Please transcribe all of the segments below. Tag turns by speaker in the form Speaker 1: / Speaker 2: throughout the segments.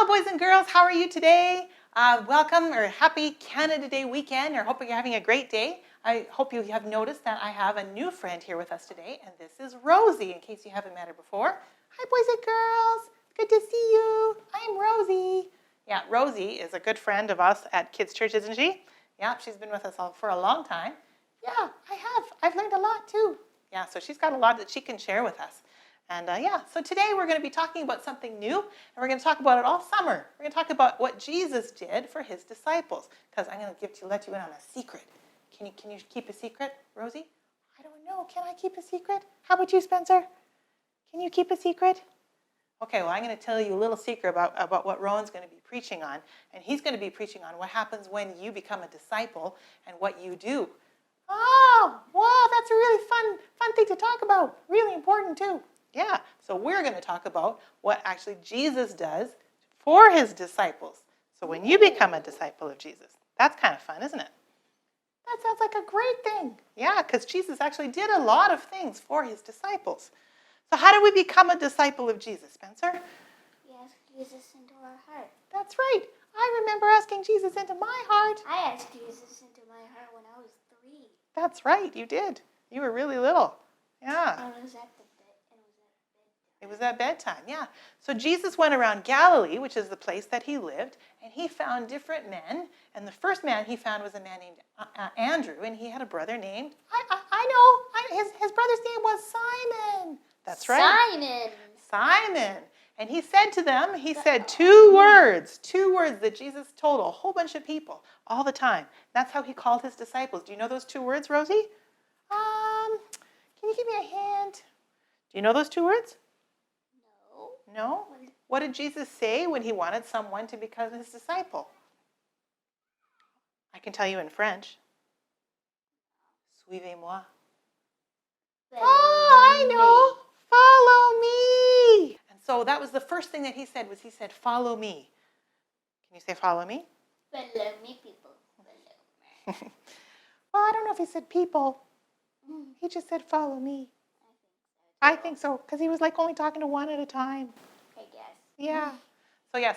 Speaker 1: Hello, boys and girls. How are you today? Welcome or happy Canada Day weekend. Or hoping you're having a great day. I hope you have noticed that I have a new friend here with us today, and this is Rosie, in case you haven't met her before. Hi, boys and girls. Good to see you. I'm Rosie. Yeah, Rosie is a good friend of us at Kids Church, isn't she? Yeah, she's been with us all for a long time. Yeah, I have. I've learned a lot too. Yeah, so she's got a lot that she can share with us. And so today we're going to be talking about something new, and we're going to talk about it all summer. We're going to talk about what Jesus did for his disciples, because I'm going to let you in on a secret. Can you keep a secret, Rosie? I don't know. Can I keep a secret? How about you, Spencer? Can you keep a secret? Okay, well, I'm going to tell you a little secret about what Rowan's going to be preaching on, and he's going to be preaching on what happens when you become a disciple and what you do. Oh, wow, that's a really fun thing to talk about. Really important, too. Yeah, so we're going to talk about what actually Jesus does for his disciples. So when you become a disciple of Jesus, that's kind of fun, isn't it? That sounds like a great thing. Yeah, because Jesus actually did a lot of things for his disciples. So how do we become a disciple of Jesus, Spencer?
Speaker 2: We ask Jesus into our heart.
Speaker 1: That's right. I remember asking Jesus into my heart.
Speaker 2: I asked Jesus into my heart when I was 3.
Speaker 1: That's right, you did. You were really little. Yeah.
Speaker 2: I was at bedtime.
Speaker 1: It was at bedtime, yeah. So Jesus went around Galilee, which is the place that he lived, and he found different men. And the first man he found was a man named Andrew, and he had a brother named, I know, his brother's name was Simon. That's right. Simon. And he said to them, he said two words that Jesus told a whole bunch of people all the time. That's how he called his disciples. Do you know those 2 words, Rosie? Can you give me a hint? Do you know those 2 words? No? What did Jesus say when he wanted someone to become his disciple? I can tell you in French. Suivez-moi. Oh, I know. Follow me. And so that was the first thing that he said, follow me. Can you say follow me?
Speaker 2: Follow me, people. Follow me.
Speaker 1: Well, I don't know if he said people. He just said follow me. I think so, because he was like only talking to one at a time.
Speaker 2: I guess.
Speaker 1: Yeah.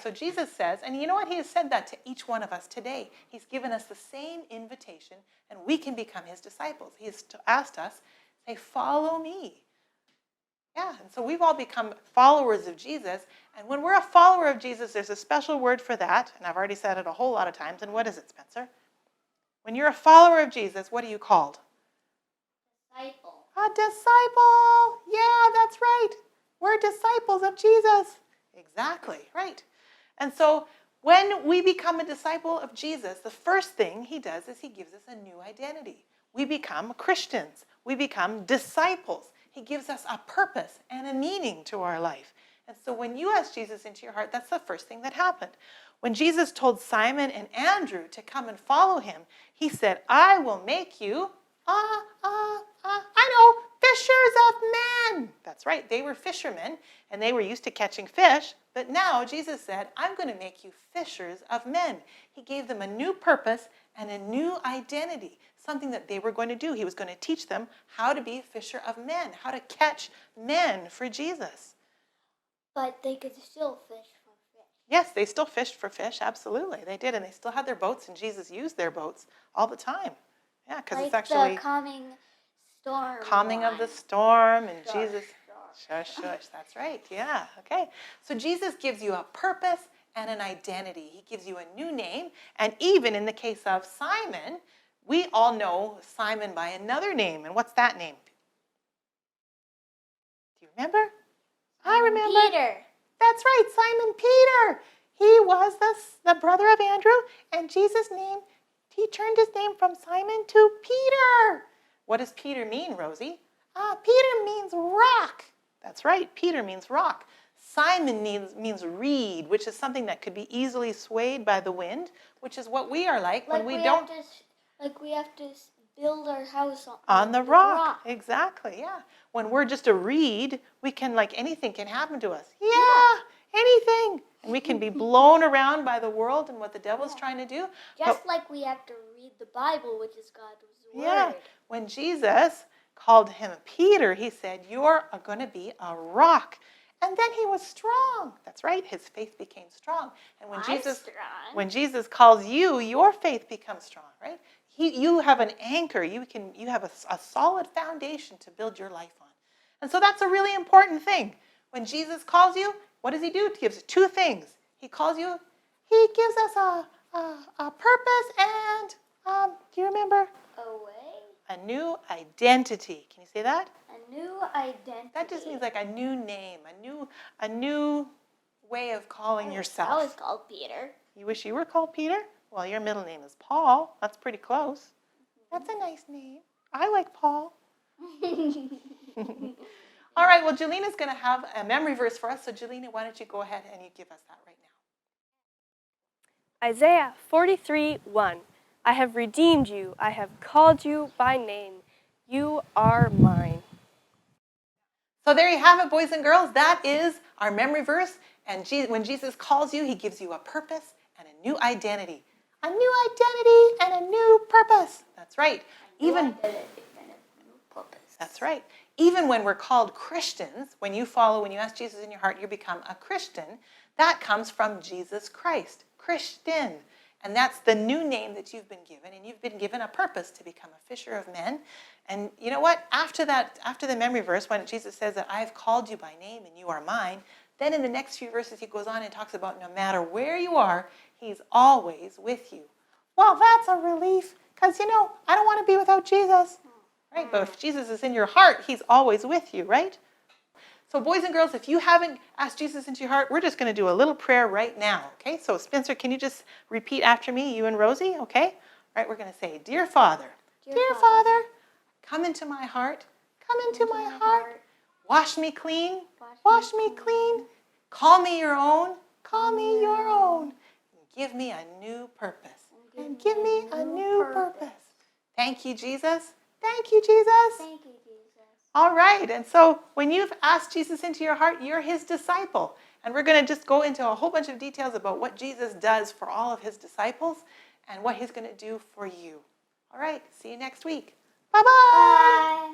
Speaker 1: So Jesus says, and you know what? He has said that to each one of us today. He's given us the same invitation, and we can become his disciples. He has asked us, say, follow me. Yeah, and so we've all become followers of Jesus, and when we're a follower of Jesus, there's a special word for that, and I've already said it a whole lot of times, and what is it, Spencer? When you're a follower of Jesus, what are you called?
Speaker 2: Disciple.
Speaker 1: A disciple. Yeah, that's right. We're disciples of Jesus. Exactly, right. And so when we become a disciple of Jesus, the first thing he does is he gives us a new identity. We become Christians. We become disciples. He gives us a purpose and a meaning to our life. And so when you ask Jesus into your heart, that's the first thing that happened. When Jesus told Simon and Andrew to come and follow him, he said, I will make you fishers of men. That's right. They were fishermen, and they were used to catching fish. But now Jesus said, I'm going to make you fishers of men. He gave them a new purpose and a new identity, something that they were going to do. He was going to teach them how to be a fisher of men, how to catch men for Jesus.
Speaker 2: But they could still fish for fish.
Speaker 1: Yes, they still fished for fish. Absolutely. They did, and they still had their boats, and Jesus used their boats all the time. Yeah, because it's actually
Speaker 2: the calming storm.
Speaker 1: Calming of the storm, and
Speaker 2: Shush,
Speaker 1: Jesus. Shush, shush. That's right. Yeah. Okay. So Jesus gives you a purpose and an identity. He gives you a new name, and even in the case of Simon, we all know Simon by another name. And what's that name? Do you remember? I remember.
Speaker 2: Peter.
Speaker 1: That's right, Simon Peter. He was the brother of Andrew, and Jesus' name. He turned his name from Simon to Peter. What does Peter mean, Rosie? Peter means rock. That's right, Peter means rock. Simon means reed, which is something that could be easily swayed by the wind, which is what we are like when we don't...
Speaker 2: We have to build our house
Speaker 1: on the rock. Exactly, yeah. When we're just a reed, we can, anything can happen to us. Yeah, anything. And we can be blown around by the world and what the devil's trying to do.
Speaker 2: Just like we have to read the Bible, which is God's word.
Speaker 1: Yeah. When Jesus called him Peter, he said, you're going to be a rock. And then he was strong. That's right. His faith became strong. And when
Speaker 2: I'm
Speaker 1: Jesus
Speaker 2: strong.
Speaker 1: when Jesus calls you, your faith becomes strong, right? You have an anchor. You have a solid foundation to build your life on. And so that's a really important thing. When Jesus calls you, what does he do? He gives two things. He calls you, he gives us a purpose and, do you remember? A new identity. Can you say that?
Speaker 2: A new identity.
Speaker 1: That just means like a new name, a new way of calling yourself.
Speaker 2: I was called Peter.
Speaker 1: You wish you were called Peter? Well, your middle name is Paul. That's pretty close. That's a nice name. I like Paul. All right, well, Jelina's going to have a memory verse for us. So, Jelina, why don't you go ahead and you give us that right now?
Speaker 3: Isaiah 43:1. I have redeemed you. I have called you by name. You are mine.
Speaker 1: So there you have it, boys and girls. That is our memory verse. And when Jesus calls you, he gives you a purpose and a new identity. A new identity and a new purpose. That's right. That's right. Even when we're called Christians, when you ask Jesus in your heart, you become a Christian. That comes from Jesus Christ. Christian. And that's the new name that you've been given. And you've been given a purpose to become a fisher of men. And you know what? After the memory verse, when Jesus says that I have called you by name and you are mine, then in the next few verses he goes on and talks about no matter where you are, he's always with you. Well, that's a relief because, I don't want to be without Jesus. Right? But if Jesus is in your heart, he's always with you, right? So boys and girls, if you haven't asked Jesus into your heart, we're just going to do a little prayer right now, okay? So Spencer, can you just repeat after me, you and Rosie, okay? All right, we're going to say, Dear Father, Dear Father, come into my heart, come into my heart, wash me clean, wash me clean, call me your own, call me your own, and give me a new purpose, and give me a new purpose. Thank you, Jesus. Thank you, Jesus.
Speaker 2: Thank you, Jesus.
Speaker 1: All right, and so when you've asked Jesus into your heart, you're his disciple. And we're going to just go into a whole bunch of details about what Jesus does for all of his disciples and what he's going to do for you. All right, see you next week. Bye-bye.
Speaker 2: Bye.